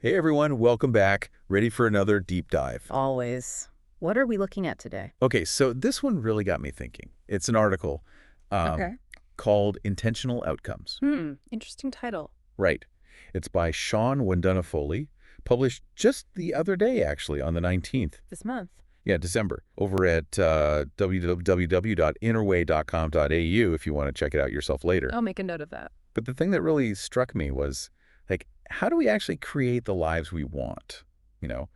Hey everyone, welcome back. Ready for another deep dive. Always. What are we looking at today? Okay, so this one really got me thinking. It's an article Okay. called Intentional Outcomes. Interesting title. Right. It's by Shawn Wondunna-Foley, published just the other day, actually, on the 19th. This month. Yeah, December, over at www.innerway.com.au if you want to check it out yourself later. I'll make a note of that. But the thing that really struck me was, like, how do we actually create the lives we want?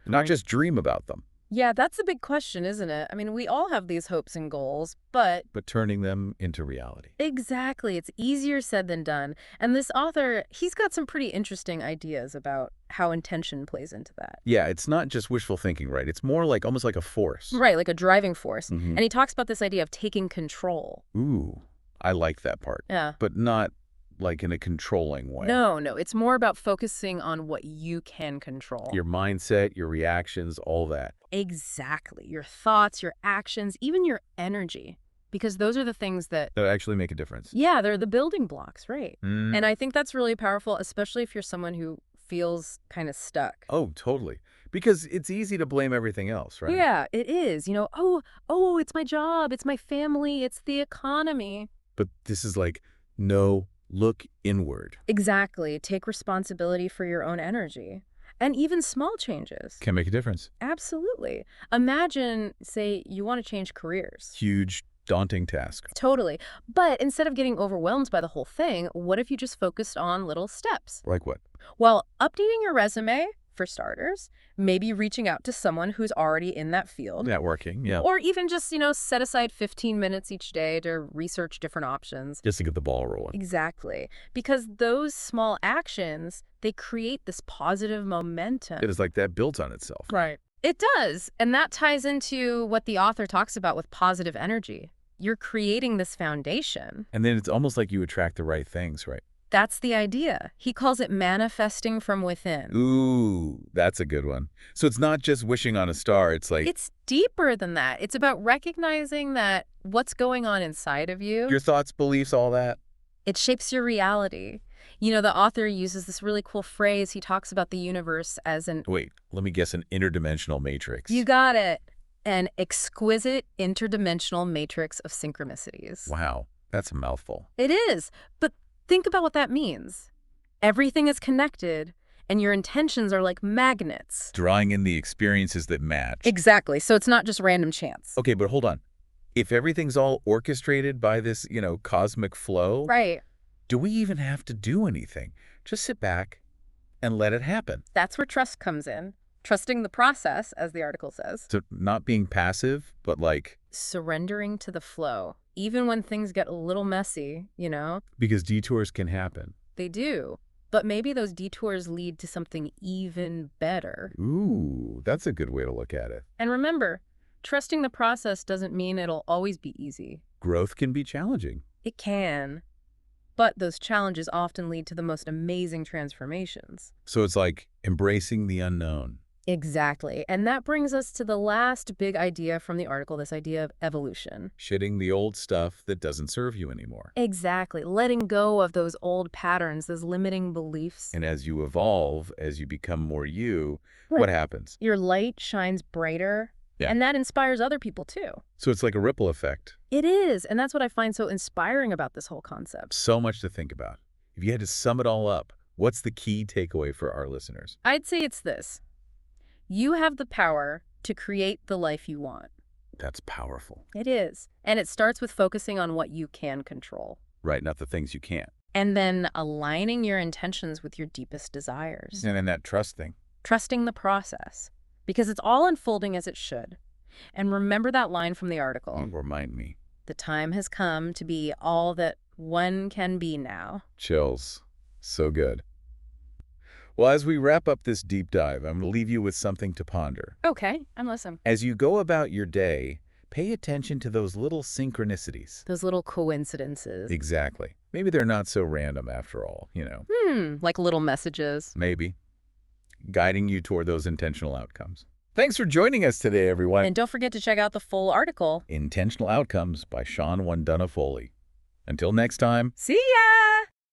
Not just dream about them, Yeah, that's a big question, isn't it? I mean, we all have these hopes and goals, but but turning them into reality. exactly, it's easier said than done. And this author, he's got some pretty interesting ideas about how intention plays into that. Yeah, it's not just wishful thinking, right? It's more like almost like a force. Right, like a driving force. Mhm. And he talks about this idea of taking control. Ooh, I like that part. Yeah. But not like in a controlling way. No, it's more about focusing on what you can control. Your mindset, your reactions, all that. Exactly. Your thoughts, your actions, even your energy. Because those are the things that, That actually make a difference. yeah, they're the building blocks, right? Mm. And I think that's really powerful, especially if you're someone who feels kind of stuck. Oh, totally. Because it's easy to blame everything else, right? Yeah, it is. Oh, it's my job, it's my family, it's the economy. But this is like, no, look inward. Exactly. Take responsibility for your own energy. And even small changes. Can make a difference. Absolutely. Imagine, say, you want to change careers. Huge, daunting task. Totally. But instead of getting overwhelmed by the whole thing, what if you just focused on little steps? Like what? Well, updating your resume, for starters, maybe reaching out to someone who's already in that field. Networking, yeah. Or even just, set aside 15 minutes each day to research different options. Just to get the ball rolling. Exactly. Because those small actions, they create this positive momentum. It is like that built on itself. Right. It does. And that ties into what the author talks about with positive energy. You're creating this foundation. And then it's almost like you attract the right things, right? That's the idea. He calls it manifesting from within. Ooh, that's a good one. So it's not just wishing on a star. It's like It's deeper than that. It's about recognizing that what's going on inside of you, your thoughts, beliefs, all that. it shapes your reality. The author uses this really cool phrase. He talks about the universe as Wait, let me guess, an interdimensional matrix. you got it, an exquisite interdimensional matrix of synchronicities. Wow, that's a mouthful. It is. But think about what that means. Everything is connected, and your intentions are like magnets. Drawing in the experiences that match. Exactly. So it's not just random chance. Okay, but hold on. If everything's all orchestrated by this, cosmic flow, Right. do we even have to do anything? Just sit back and let it happen. That's where trust comes in. Trusting the process, as the article says. So not being passive, but like, Surrendering to the flow. Even when things get a little messy, because detours can happen. they do. But maybe those detours lead to something even better. Ooh, that's a good way to look at it. And remember, trusting the process doesn't mean it'll always be easy. Growth can be challenging. It can. But those challenges often lead to the most amazing transformations. So it's like embracing the unknown. Exactly. And that brings us to the last big idea from the article, this idea of evolution. Shedding the old stuff that doesn't serve you anymore. Exactly. Letting go of those old patterns, those limiting beliefs. And as you evolve, as you become more you, Right. what happens? Your light shines brighter. Yeah. And that inspires other people too. So it's like a ripple effect. It is. And that's what I find so inspiring about this whole concept. So much to think about. If you had to sum it all up, what's the key takeaway for our listeners? I'd say it's this. You have the power to create the life you want. That's powerful. It is. And it starts with focusing on what you can control. Right, not the things you can't. And then aligning your intentions with your deepest desires. And then that trust thing. Trusting the process. Because it's all unfolding as it should. And remember that line from the article. Remind me. The time has come to be all that one can be now. Chills. So good. Well, as we wrap up this deep dive, I'm going to leave you with something to ponder. Okay, I'm listening. As you go about your day, pay attention to those little synchronicities. Those little coincidences. Exactly. Maybe they're not so random after all, Like little messages. Maybe. Guiding you toward those intentional outcomes. Thanks for joining us today, everyone. And don't forget to check out the full article. Intentional Outcomes by Shawn Wondunna-Foley. Until next time. See ya!